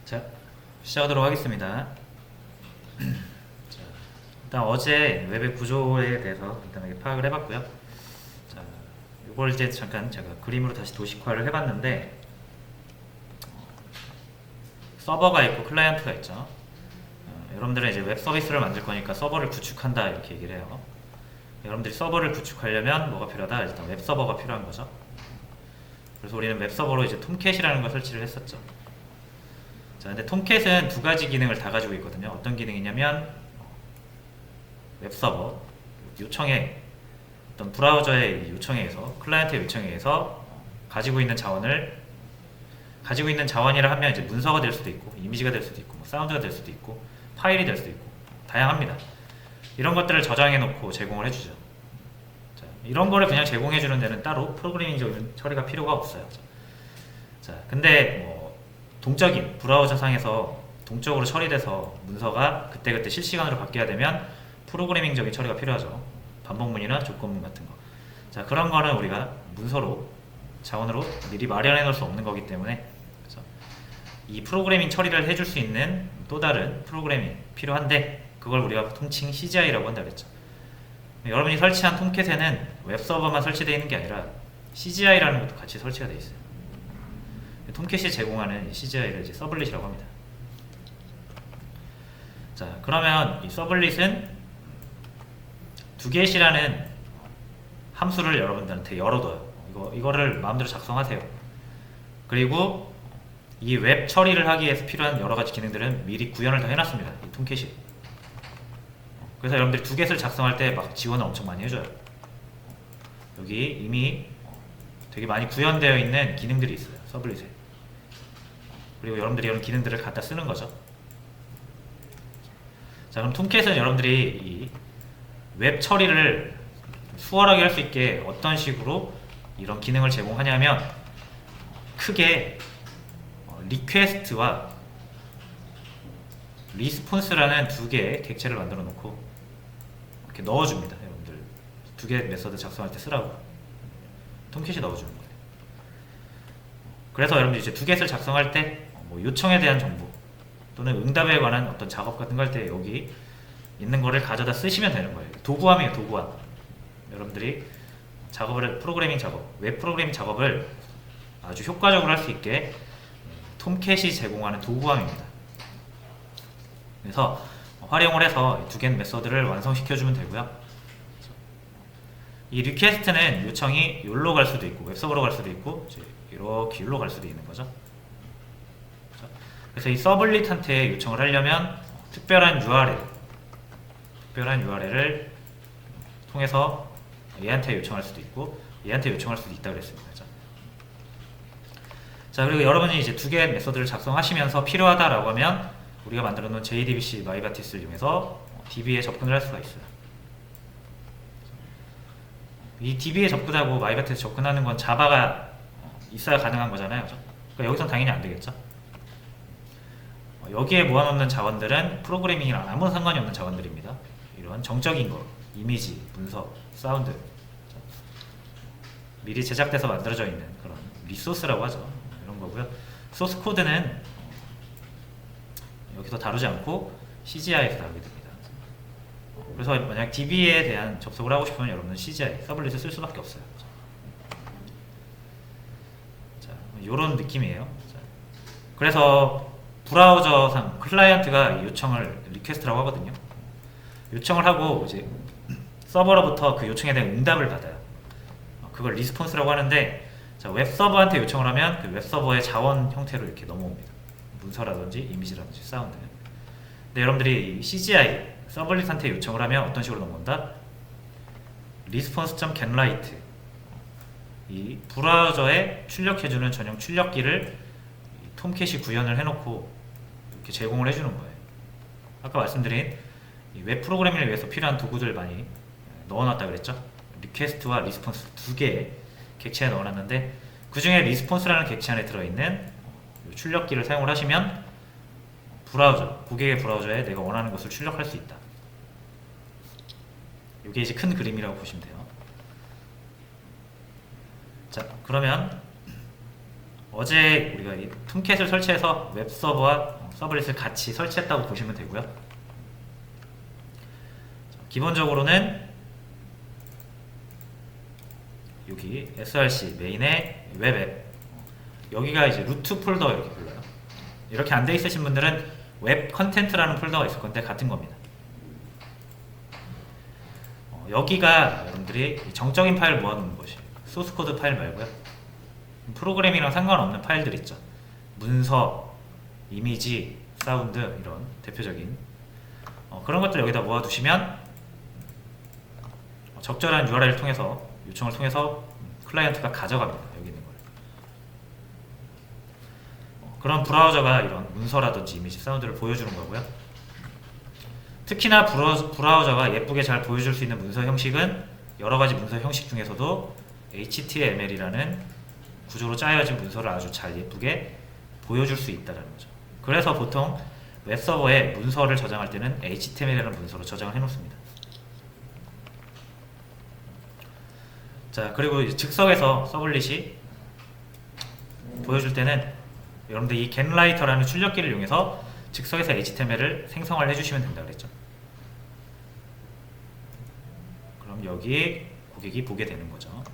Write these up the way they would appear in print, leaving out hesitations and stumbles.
자, 시작하도록 하겠습니다. 자, 일단 어제 웹의 구조에 대해서 간단하게 파악을 해봤고요. 자, 이걸 이제 잠깐 제가 그림으로 다시 도식화를 해봤는데, 서버가 있고 클라이언트가 있죠. 여러분들은 이제 웹 서비스를 만들 거니까 서버를 구축한다 이렇게 얘기를 해요. 여러분들이 서버를 구축하려면 뭐가 필요하다? 일단 웹 서버가 필요한 거죠. 그래서 우리는 웹 서버로 이제 톰캣이라는 걸 설치를 했었죠. 자, 근데 톰캣은 두 가지 기능을 다 가지고 있거든요. 어떤 기능이냐면 웹 서버 요청에 어떤 브라우저의 요청에 의해서 클라이언트의 요청에 의해서 가지고 있는 자원이라 하면 이제 문서가 될 수도 있고 이미지가 될 수도 있고 뭐 사운드가 될 수도 있고 파일이 될 수도 있고 다양합니다. 이런 것들을 저장해 놓고 제공을 해주죠. 자, 이런 거를 그냥 제공해 주는 데는 따로 프로그래밍적인 처리가 필요가 없어요. 자, 근데 뭐 동적인 브라우저 상에서 동적으로 처리돼서 문서가 그때그때 실시간으로 바뀌어야 되면 프로그래밍적인 처리가 필요하죠. 반복문이나 조건문 같은 거. 자, 그런 거는 우리가 문서로 자원으로 미리 마련해 놓을 수 없는 거기 때문에 그렇죠? 이 프로그래밍 처리를 해줄 수 있는 또 다른 프로그래밍이 필요한데 그걸 우리가 통칭 CGI라고 한다 그랬죠. 여러분이 설치한 톰캣에는 웹서버만 설치되어 있는 게 아니라 CGI라는 것도 같이 설치가 되어 있어요. 톰캣이 제공하는 CGI를 이제 서블릿이라고 합니다. 자, 그러면 이 서블릿은 두겟이라는 함수를 여러분들한테 열어둬요. 이거를 마음대로 작성하세요. 그리고 이 웹 처리를 하기 위해서 필요한 여러 가지 기능들은 미리 구현을 다 해놨습니다. 이 톰캣이. 그래서 여러분들이 두겟을 작성할 때 막 지원을 엄청 많이 해줘요. 여기 이미 되게 많이 구현되어 있는 기능들이 있어요. 서블릿에. 그리고 여러분들이 이런 기능들을 갖다 쓰는 거죠. 자, 그럼 톰캣은 여러분들이 이 웹 처리를 수월하게 할 수 있게 어떤 식으로 이런 기능을 제공하냐면 크게 리퀘스트와 리스폰스라는 두 개의 객체를 만들어 놓고 이렇게 넣어줍니다. 여러분들 두 개의 메서드 작성할 때 쓰라고 톰캣이 넣어주는 거예요. 그래서 여러분들 이제 두겟을 작성할 때 뭐 요청에 대한 정보 또는 응답에 관한 어떤 작업 같은 거 할 때 여기 있는 거를 가져다 쓰시면 되는 거예요. 도구함이에요, 도구함. 여러분들이 프로그래밍 작업, 웹 프로그래밍 작업을 아주 효과적으로 할 수 있게 톰캣이 제공하는 도구함입니다. 그래서 활용을 해서 두 개의 메서드를 완성시켜주면 되고요. 이 리퀘스트는 요청이 여기로 갈 수도 있고 웹서버로 갈 수도 있고 이렇게 여기로 갈 수도 있는 거죠. 그래서 이 서블릿한테 요청을 하려면 특별한 URL을 통해서 얘한테 요청할 수도 있고 얘한테 요청할 수도 있다 그랬습니다. 자, 그리고 여러분이 이제 두 개의 메서드를 작성하시면서 필요하다라고 하면 우리가 만들어 놓은 JDBC 마이바티스를 이용해서 DB에 접근을 할 수가 있어요. 이 DB에 접근하고 마이바티스 접근하는 건 자바가 있어야 가능한 거잖아요. 그러니까 여기선 당연히 안 되겠죠. 여기에 모아놓는 자원들은 프로그래밍이랑 아무 상관이 없는 자원들입니다. 이런 정적인 거, 이미지, 문서, 사운드 미리 제작돼서 만들어져 있는 그런 리소스라고 하죠. 이런 거고요. 소스 코드는 여기서 다루지 않고 CGI에서 다루게 됩니다. 그래서 만약 DB에 대한 접속을 하고 싶으면 여러분은 CGI, 서블릿을 쓸 수밖에 없어요. 자, 이런 느낌이에요. 자, 그래서 브라우저상 클라이언트가 요청을 리퀘스트라고 하거든요. 요청을 하고 이제 서버로부터 그 요청에 대한 응답을 받아요. 그걸 리스폰스라고 하는데, 자, 웹 서버한테 요청을 하면 그 웹 서버의 자원 형태로 이렇게 넘어옵니다. 문서라든지 이미지라든지 사운드. 근데 여러분들이 CGI 서블릿한테 요청을 하면 어떤 식으로 넘어온다? response.getWrite 이 브라우저에 출력해주는 전용 출력기를 톰캣이 구현을 해놓고 이렇게 제공을 해주는 거예요. 아까 말씀드린 이 웹 프로그래밍을 위해서 필요한 도구들 많이 넣어놨다 그랬죠. 리퀘스트와 리스폰스 두 개의 객체에 넣어놨는데 그 중에 리스폰스라는 객체 안에 들어있는 출력기를 사용을 하시면 고객의 브라우저에 내가 원하는 것을 출력할 수 있다. 이게 이제 큰 그림이라고 보시면 돼요. 자, 그러면 어제 우리가 이 톰캣을 설치해서 웹 서버와 서블릿을 같이 설치했다고 보시면 되고요. 기본적으로는 여기 src 메인의 웹앱, 여기가 이제 루트 폴더 이렇게 불러요. 이렇게 안 돼 있으신 분들은 웹 컨텐트라는 폴더가 있을 건데 같은 겁니다. 여기가 여러분들이 정적인 파일을 모아놓는 것이에요. 소스 코드 파일 말고요. 프로그램이랑 상관없는 파일들 있죠. 문서, 이미지, 사운드, 이런 대표적인 그런 것들 여기다 모아두시면 적절한 URL을 통해서, 요청을 통해서 클라이언트가 가져갑니다. 여기 있는 걸. 그런 브라우저가 이런 문서라든지 이미지, 사운드를 보여주는 거고요. 특히나 브라우저가 예쁘게 잘 보여줄 수 있는 문서 형식은 여러가지 문서 형식 중에서도 HTML이라는 구조로 짜여진 문서를 아주 잘 예쁘게 보여줄 수 있다는 거죠. 그래서 보통 웹서버에 문서를 저장할 때는 HTML이라는 문서로 저장을 해놓습니다. 자, 그리고 이제 즉석에서 서블릿이 보여줄 때는 여러분들 이 겟라이터라는 출력기를 이용해서 즉석에서 HTML을 생성을 해주시면 된다 그랬죠. 그럼 여기 고객이 보게 되는 거죠.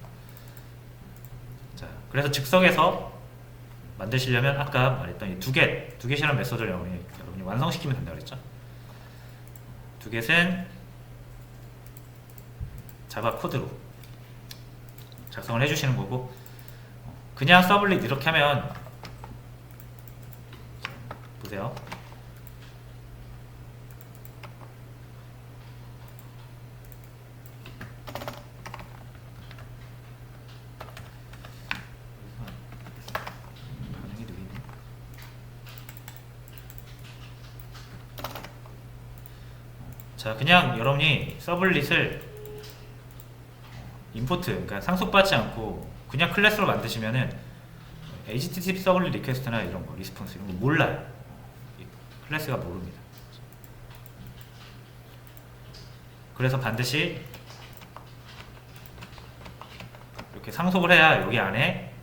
자, 그래서 즉석에서 만드시려면 아까 말했던 이 두겟이라는 메소드를 여러분이 완성시키면 된다 그랬죠. 두겟은 자바 코드로 작성을 해주시는 거고, 그냥 서블릿 이렇게 하면 보세요. 반응이 느리네. 자, 그냥 여러분이 서블릿을 임포트, 그러니까 상속받지 않고 그냥 클래스로 만드시면은 HTTP 서블릿 리퀘스트나 이런 거, 리스폰스 이런 거 몰라요. 클래스가 모릅니다. 그래서 반드시 이렇게 상속을 해야 여기 안에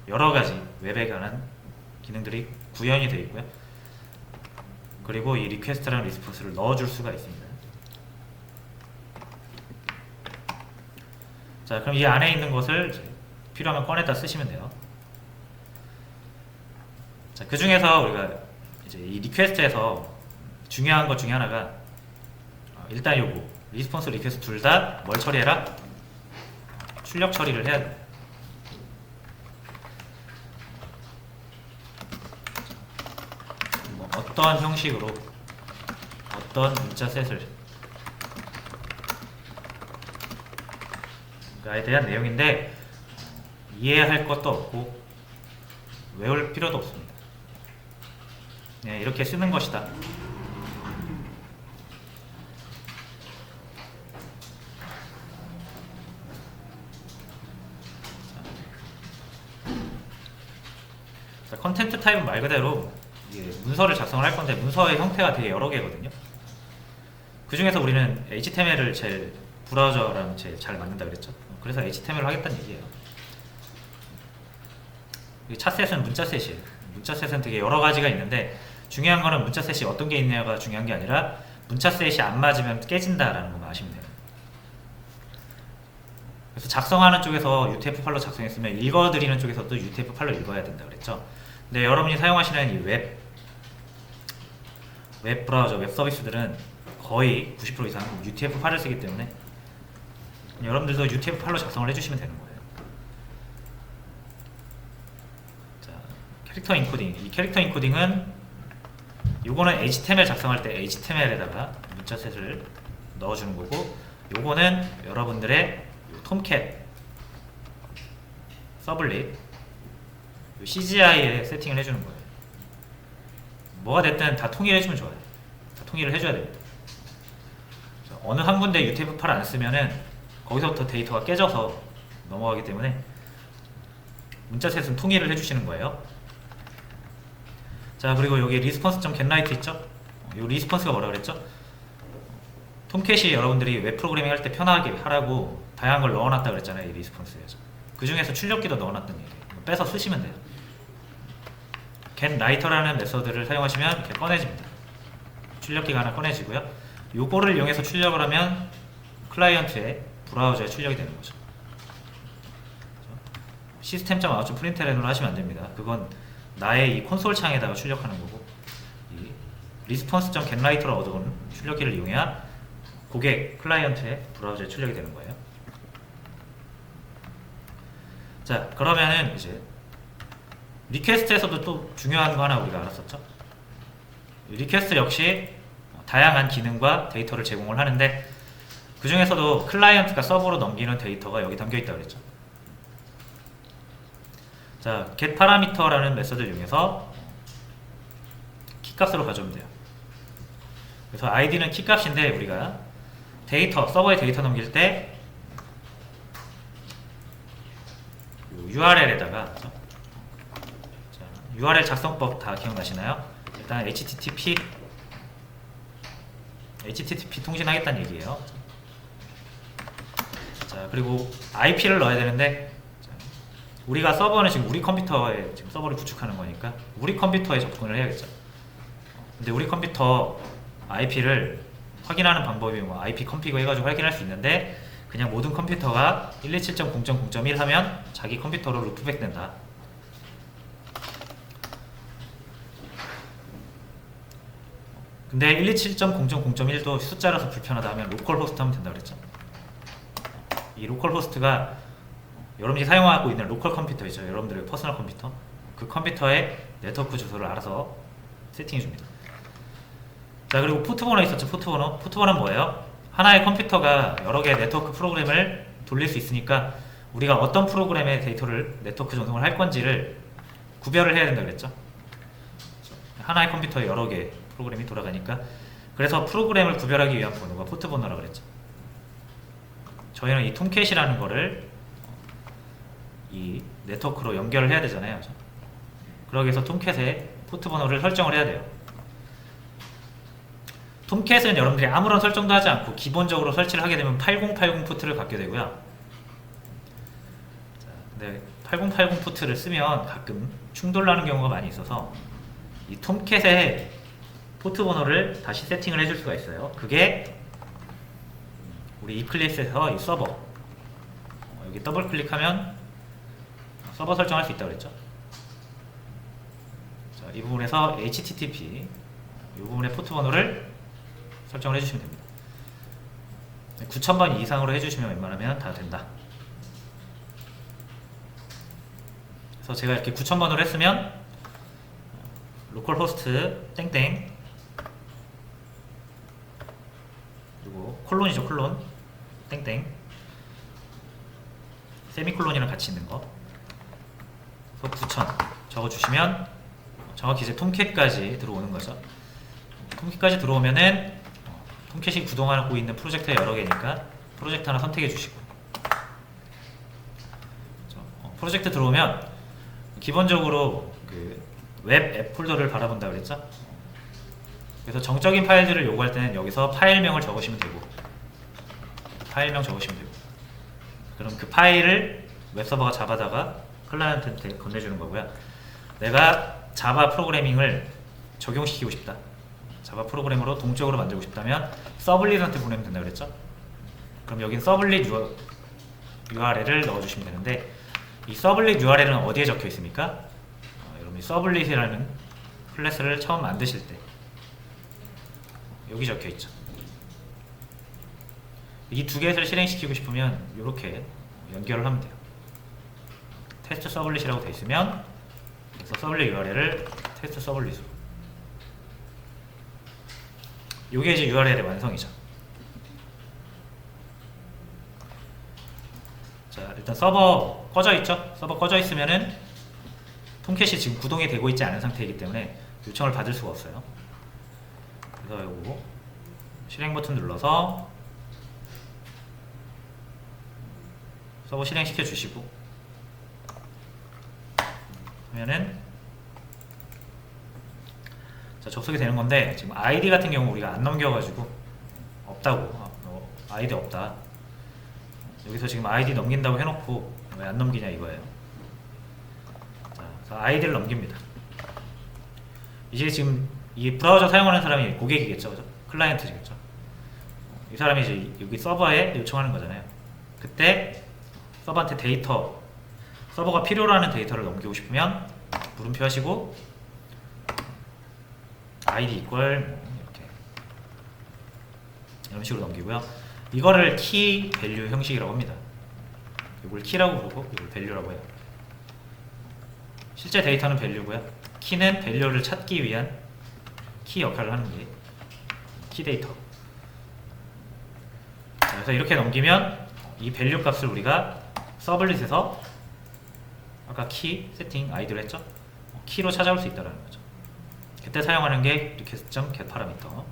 여러 가지 웹에 관한 기능들이 구현이 되어 있고요. 그리고 이 리퀘스트랑 리스폰스를 넣어줄 수가 있습니다. 자, 그럼 이 안에 있는 것을 필요하면 꺼냈다 쓰시면 돼요. 자, 그 중에서 우리가 이제 이 리퀘스트에서 중요한 것 중에 하나가 일단 요거 리스폰스 리퀘스트 둘 다 뭘 처리해라? 출력 처리를 해야 돼. 뭐 어떤 형식으로 어떤 문자셋을 에 대한 내용인데 이해할 것도 없고 외울 필요도 없습니다. 네, 이렇게 쓰는 것이다. 자, 컨텐트 타입은 말 그대로 문서를 작성을 할 건데 문서의 형태가 되게 여러 개거든요. 그 중에서 우리는 HTML을 제일 브라우저랑 제일 잘 맞는다 그랬죠. 그래서 HTML을 하겠다는 얘기예요. 찻셋은 문자셋이에요. 문자셋은 되게 여러 가지가 있는데 중요한 거는 문자셋이 어떤 게 있냐가 중요한 게 아니라 문자셋이 안 맞으면 깨진다라는 것만 아시면 돼요. 그래서 작성하는 쪽에서 UTF-8로 작성했으면 읽어드리는 쪽에서도 UTF-8로 읽어야 된다 그랬죠. 근데 여러분이 사용하시는 이 웹 브라우저, 웹 서비스들은 거의 90% 이상 UTF-8을 쓰기 때문에 여러분들도 UTF-8로 작성을 해주시면 되는 거예요. 자, 캐릭터 인코딩. 이 캐릭터 인코딩은 요거는 HTML 작성할 때 HTML에다가 문자셋을 넣어주는 거고, 요거는 여러분들의 톰캣 서블릿 CGI에 세팅을 해주는 거예요. 뭐가 됐든 다 통일해주면 좋아요. 다 통일을 해줘야 됩니다. 어느 한 군데 UTF-8 안 쓰면은 거기서부터 데이터가 깨져서 넘어가기 때문에 문자셋은 통일을 해주시는 거예요. 자, 그리고 여기 response.getLight 있죠? 이 리스폰스가 뭐라 그랬죠? 톰캣이 여러분들이 웹 프로그래밍 할 때 편하게 하라고 다양한 걸 넣어놨다 그랬잖아요. 이 리스폰스에서. 그 중에서 출력기도 넣어놨던 얘기예요. 빼서 쓰시면 돼요. getWriter라는 메서드를 사용하시면 이렇게 꺼내집니다. 출력기가 하나 꺼내지고요. 요거를 이용해서 출력을 하면 클라이언트의 브라우저에 출력이 되는 거죠. system.out.println으로 하시면 안 됩니다. 그건 나의 이 콘솔 창에다가 출력하는 거고, 이 response.getWriter로 얻어온 출력기를 이용해야 고객 클라이언트의 브라우저에 출력이 되는 거예요. 자, 그러면은 이제 리퀘스트에서도 또 중요한 거 하나 우리가 알았었죠. 리퀘스트 역시 다양한 기능과 데이터를 제공을 하는데, 그 중에서도 클라이언트가 서버로 넘기는 데이터가 여기 담겨 있다고 그랬죠. 자, getParameter라는 메서드를 이용해서 키값으로 가져오면 돼요. 그래서 id는 키값인데, 우리가 데이터, 서버에 데이터 넘길 때 URL에다가 URL 작성법 다 기억나시나요? 일단 HTTP 통신하겠다는 얘기예요. 자, 그리고 IP를 넣어야 되는데, 우리가 서버는 지금 우리 컴퓨터에 지금 서버를 구축하는 거니까 우리 컴퓨터에 접근을 해야겠죠. 근데 우리 컴퓨터 IP를 확인하는 방법이 뭐 IP 컴피그 해가지고 확인할 수 있는데, 그냥 모든 컴퓨터가 127.0.0.1 하면 자기 컴퓨터로 루프백 된다. 근데 127.0.0.1도 숫자라서 불편하다 하면 로컬 호스트 하면 된다 그랬죠. 이 로컬 호스트가 여러분이 사용하고 있는 로컬 컴퓨터이죠. 여러분들의 퍼스널 컴퓨터. 그 컴퓨터의 네트워크 주소를 알아서 세팅해 줍니다. 자, 그리고 포트번호 있었죠. 포트번호는 뭐예요? 하나의 컴퓨터가 여러 개의 네트워크 프로그램을 돌릴 수 있으니까 우리가 어떤 프로그램의 데이터를 네트워크 전송을 할 건지를 구별을 해야 된다 그랬죠. 하나의 컴퓨터에 여러 개 프로그램이 돌아가니까, 그래서 프로그램을 구별하기 위한 번호가 포트번호라고 그랬죠. 저희는 이 톰캣이라는 거를 이 네트워크로 연결을 해야 되잖아요. 그러기 위해서 톰캣에 포트번호를 설정을 해야 돼요. 톰캣은 여러분들이 아무런 설정도 하지 않고 기본적으로 설치를 하게 되면 8080 포트를 갖게 되고요. 근데 8080 포트를 쓰면 가끔 충돌나는 경우가 많이 있어서 이 톰캣에 포트 번호를 다시 세팅을 해줄 수가 있어요. 그게 우리 이클립스에서 이 서버, 여기 더블 클릭하면 서버 설정할 수 있다고 그랬죠. 자, 이 부분에서 HTTP 이 부분의 포트 번호를 설정을 해주시면 됩니다. 9000번 이상으로 해주시면 웬만하면 다 된다. 그래서 제가 이렇게 9000번으로 했으면 로컬호스트 땡땡, 그리고 콜론이죠. 콜론 땡땡, 세미콜론이랑 같이 있는 거, 그래서 9000 적어주시면 정확히 이제 톰캣까지 들어오는 거죠. 톰캣까지 들어오면은 톰캣이 구동하고 있는 프로젝트가 여러 개니까 프로젝트 하나 선택해 주시고, 프로젝트 들어오면 기본적으로 그 웹 앱 폴더를 바라본다 그랬죠. 그래서 정적인 파일들을 요구할 때는 여기서 파일명을 적으시면 되고, 파일명 적으시면 되고, 그럼 그 파일을 웹서버가 잡아다가 클라이언트한테 건네주는 거고요. 내가 자바 프로그래밍을 적용시키고 싶다, 자바 프로그램으로 동적으로 만들고 싶다면 서블릿한테 보내면 된다 그랬죠. 그럼 여긴 서블릿 URL을 넣어주시면 되는데, 이 서블릿 URL은 어디에 적혀 있습니까? 여러분이 서블릿이라는 클래스를 처음 만드실 때 여기 적혀 있죠. 이 두 개를 실행시키고 싶으면 이렇게 연결을 하면 돼요. 테스트 서블릿이라고 되어 있으면 그래서 서블릿 URL을 테스트 서블릿으로, 이게 이제 URL의 완성이죠. 자, 일단 서버 꺼져 있죠. 서버 꺼져 있으면은 톰캣이 지금 구동이 되고 있지 않은 상태이기 때문에 요청을 받을 수가 없어요. 그래서 요거 실행 버튼 눌러서 서버 실행시켜 주시고 하면은 자, 접속이 되는 건데, 지금 아이디 같은 경우 우리가 안 넘겨가지고 없다고, 아이디 없다. 여기서 지금 아이디 넘긴다고 해놓고 왜 안 넘기냐 이거예요. 그래서 아이디를 넘깁니다. 이제 지금 이 브라우저 사용하는 사람이 고객이겠죠, 그죠? 클라이언트겠죠. 이 사람이 이제 여기 서버에 요청하는 거잖아요. 그때 서버한테 데이터, 서버가 필요로 하는 데이터를 넘기고 싶으면 물음표 하시고 id 이퀄 이렇게 이런 식으로 넘기고요. 이거를 키 밸류 형식이라고 합니다. 이걸 키라고 부르고 이걸 밸류라고 해요. 실제 데이터는 밸류고요. 키는 밸류를 찾기 위한 키 역할을 하는 게 키 데이터. 자, 그래서 이렇게 넘기면 이 밸류 값을 우리가 서블릿에서 아까 키 세팅 아이디로 했죠? 키로 찾아올 수 있다는 거죠. 그때 사용하는 게 request.get 파라미터.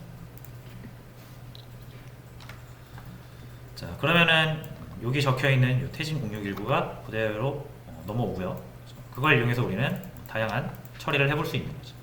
자, 그러면은 여기 적혀있는 요 태진 0619가 그대로 넘어오고요. 그걸 이용해서 우리는 다양한 처리를 해볼 수 있는 거죠.